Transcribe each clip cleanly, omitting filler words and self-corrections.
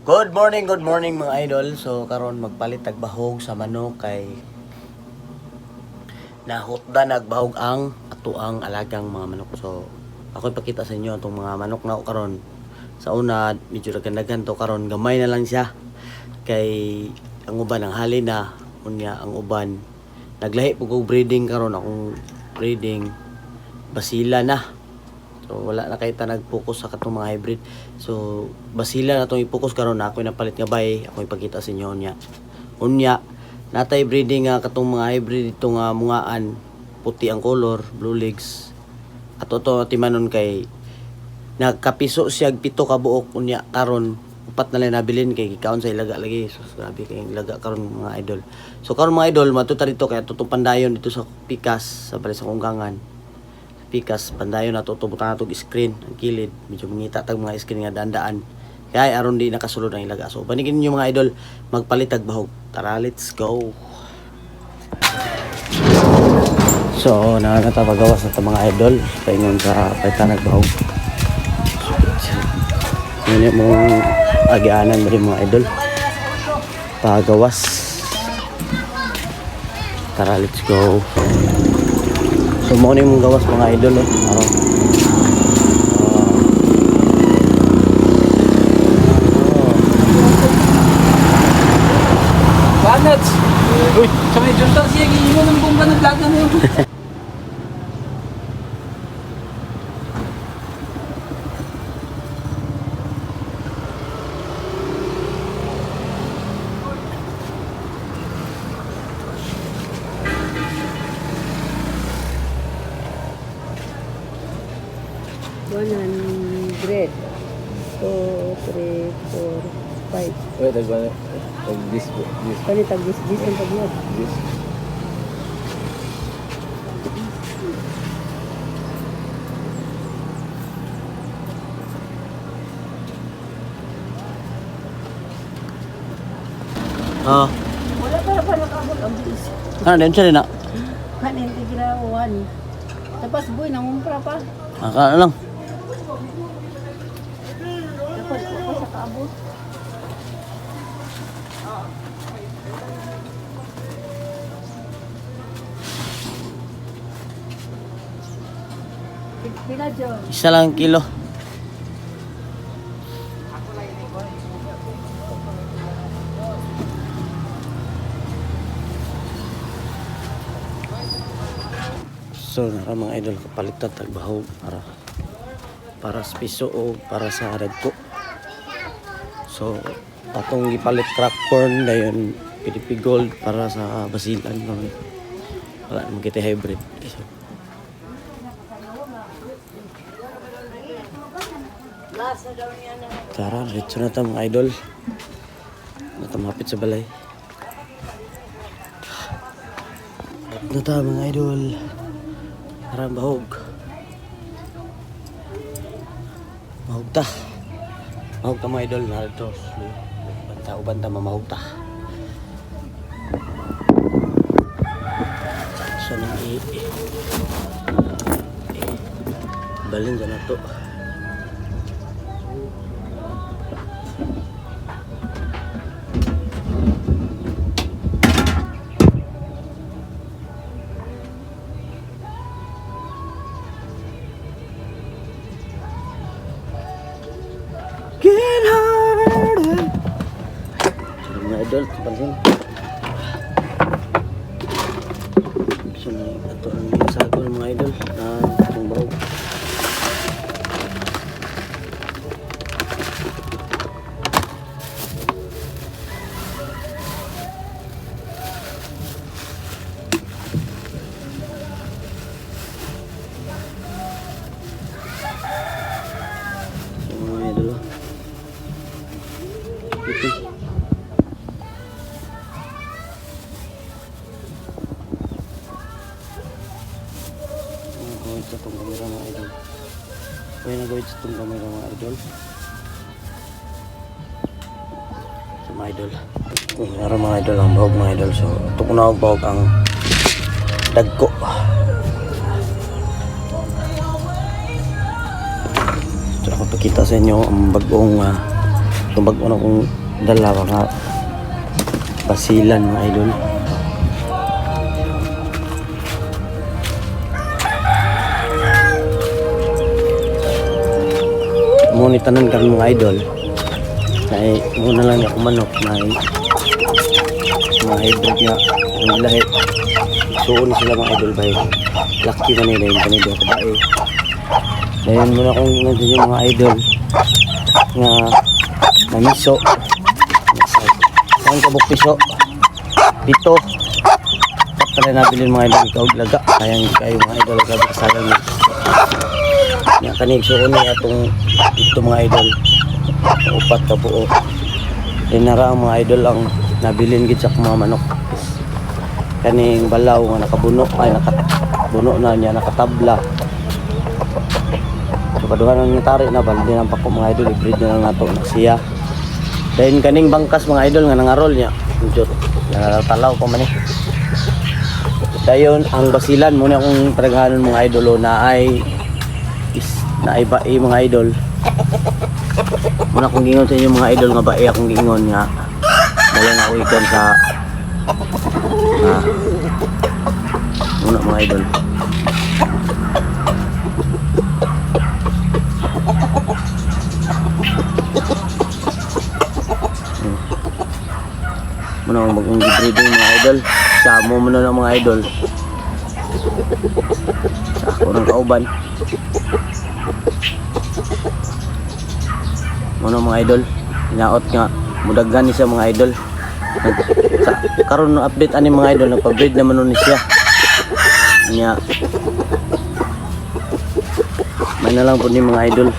Good morning mga idol. So karon magpalit tag bahog sa manok kay nahutda nagbahog ang atuang alagang mga manok. So ako ipakita sa inyo itong mga manok na karon. Sa una medyo nagkandagan to karon gamay na lang siya. Kay ang uban ang hali na unya ang uban naglahi pug og breeding karon akong breeding basila na. So wala na kay ta nag-focus sa katong mga hybrid. So basila na tong i-focus karon na ako napalit nga bay, ako ipakita sa inyo unya. Unya natay breeding nga katong mga hybrid dito nga mungaan, puti ang color, blue legs. Ato to timanon kay nagkapiso siya 7 ka buok unya karon upat na lang nabilin kay gikaon sa ilaga lagi. So grabe kay ilaga karon mga idol. So karon mga idol matuta dito kay tutong pandayon dito sa Pikas sa bali sa Kunggangan. Pikas pandayon na tutubutan natong screen ang kilid medyo mangita tag mga screen nga dandaan kaya aron di nakasulod ang ilaga. So banigin niyo mga idol magpalit tag bahog. Tara, let's go. So nakakatapagawas na mga idol paingon sa palitan tag bahog. Yun mong agianan mo rin mga idol pagawas. Tara, let's go. So mo ni mong gawas mga idol Banats! Uy! Sa may junta siya, giingon ng bomba ng vlog na yun. $100, 2, 3, 4, 5. Wait, nagba this. Panitag this ang tagyod. This. Wala para nakabot ang bis. ano din siya din na Kanin tigira 1. Tapos boy nangumpra pa. lang Tapos pa sa kaabot. Pila John? isa lang kilo. So nara mga idol kapalitan tag bahog para sa piso o para sa dagko. So atong gipalit crack corn dayon PDP gold para sa basilan no. Wala naman kita hybrid. So, tara, dito na tayo mga idol. Natamapit sa balay. Dito na tayo mga idol. Tara, bahog. Mahog ta. Mahog ta mga idol. Narito. Banta mamahog ta. So nang balin dyan na to. Get harder. So mga idol, pansin. So ito ang sago ng mga idol na itong bahog. So mga idol, ito. Gawin sa itong kamera mga idol. Kaya nagawin sa itong kamera mga idol. So mga idol. Meron mga idol ang bahog mga idol. So ito ko na bahog ang dagko. Ito ako pakita sa inyo ang bagong tumbag ko na kong dala mga basilan mga idol. Muna tanan kami mga idol. Ay muna lang ako manok na mga hybrid nga ang lahi. Suon sila mga idol bay. Laki man nila yung kanila kabae. Dayon muna akong nandiyan yung mga idol nga mamiso. Saan kabuk piso? Dito. Pagka na nabilin mga idol ikaw laga. Sayang kayo mga idol laga sayang. Nga kanig suon ni atong ito mga idol. Upat ka buo. Dinara ang mga idol ang nabilin gid sa mga manok. Kaning balaw nga nakabuno ay nakabuno na niya nakatabla. So kaduhan ang tari na balde ng pako mga idol i-breed na lang nato siya. Then kaning bangkas mga idol nga nangarol niya. Jud natalaw pa man eh. Dayon ang basilan muna akong paraghanon mga idol na ay bae mga idol. Muna akong gingon sa inyo mga idol nga bae akong gingon nga dala na uwikan sa muna mga idol. Muna akong mag-breeding mga idol. Samo muna ng mga idol. Sa ako ng kauban. Muna mga idol. Inaot nga. Mudaghan siya mga idol. Karon no update ani mga idol. Nagpa-breed naman nun siya. Nya. May na lang po ni mga idol.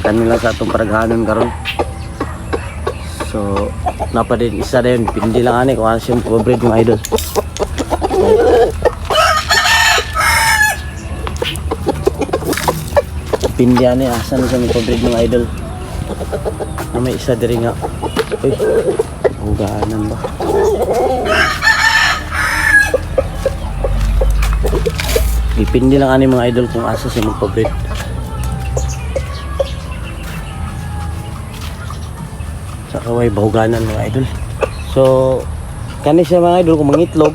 Kanila sa atong paraghanon karon. So napa din isa din pindi lang ani kung ano siyang breed mga idol. Pindi ani asa na sa breed mga idol. Na may isa diri nga. Uy. Uganan ba? Dipindi lang ani mga idol kung asa siya magpa-breed. Sa kaway bahuganan mga idol. So kani siya mga idol kung mangitlog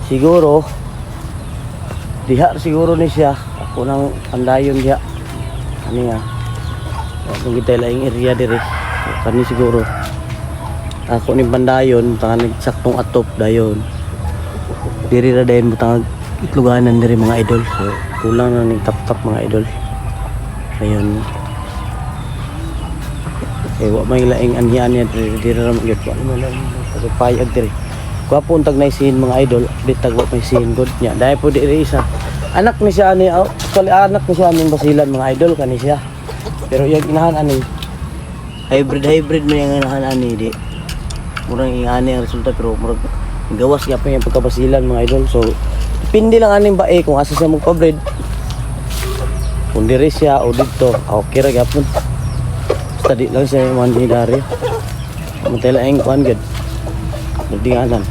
siguro diha siguro ni siya ako nang andayon diha ani nga kung kita laing area dire so, kani siguro ako ni bandayon tangan nagsaktong atop dayon diri ra dayon butang itloganan diri mga idol. So kulang na ning tap mga idol. Ayun. Eh wa may laing anhian niya diri ra magyud wa man lang pagpayag diri. Gwapo untag nay sin mga idol, bitag wa may sin good nya. Dai po diri isa. Anak ni siya ani actually anak ni siya ning basilan mga idol kani siya. Pero yung inahan ani hybrid man yung inahan ani di. Murang ingani ang resulta pero murag gawas gyud pa yung pagkabasilan mga idol. So depende lang aning bae kung asa siya magpa-breed. Kung diri siya o dito, okay ra gyapon. Tadi lang siya yung mga hidari. Matela ang kuhan gud. Nagdinganan.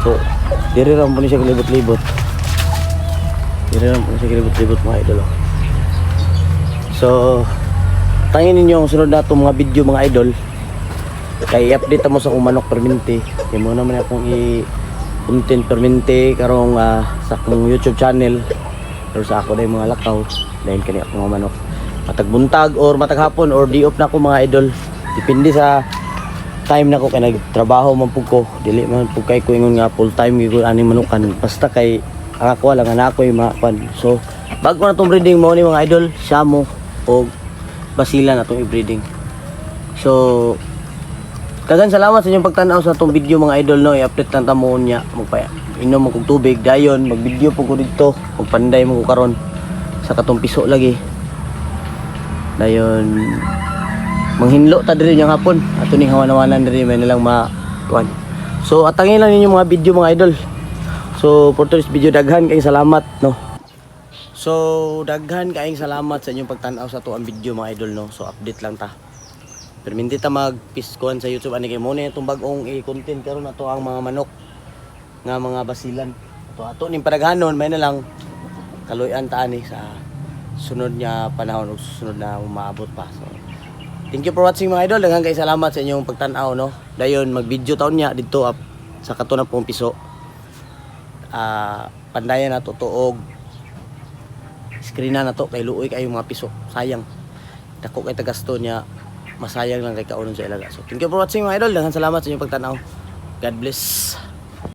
So, diri ram po siya kalibot-libot. Diri ram po siya kalibot-libot mga idol. So, tangin ninyo ang sunod na itong mga video mga idol. Kaya i-update mo sa kung manok perminti. Kaya mo naman akong i-content perminti karong sa akong YouTube channel. Pero sa ako na yung mga lakaw. Dahil kanina akong mga manok. Matagbuntag or mataghapon or di-off na ako mga idol. Depende sa time na ko kay nagtrabaho man pug ko. Dili man pug kay ko ingon nga full time gyud ani manukan. Basta kay ang ako lang ana ko yung mga pan. So bago na tong breeding mo ni mga idol, Shamo o Basilan atong i-breeding. So daghang salamat sa inyong pagtan-aw sa atong video mga idol no. I-update lang ta mo nya magpa inom mo kog tubig dayon mag-video pug ko dito. Magpanday mo ko karon sa katong piso lagi. Dayon manghinlo ta diri yang hapon ato ning hawan-hawanan diri may nilang kuan. So atangin lang ninyo mga video mga idol. So for today's video daghan kay salamat no. So daghan kay salamat sa inyong pagtan-aw sa tuang video mga idol no. So update lang ta. Perminti ta mag-piskuan sa YouTube ani kay mo ni itong bag-ong i-content karon ato ang mga manok nga mga basilan. Ato ning padaghanon may na lang kaluyan ta ani sa sunod niya panahon ug susunod na umaabot pa. So, thank you for watching mga idol. Daghang kay salamat sa inyong pagtan-aw no. Dayon mag-video taon niya didto sa kato na pong piso. Pandayan na to tuog. Screen na to kay luoy kayo mga piso. Sayang. Dako kay tagasto niya. Masayang lang kay kaunon sa ilaga. So thank you for watching mga idol. Daghang salamat sa inyong pagtan-aw. God bless.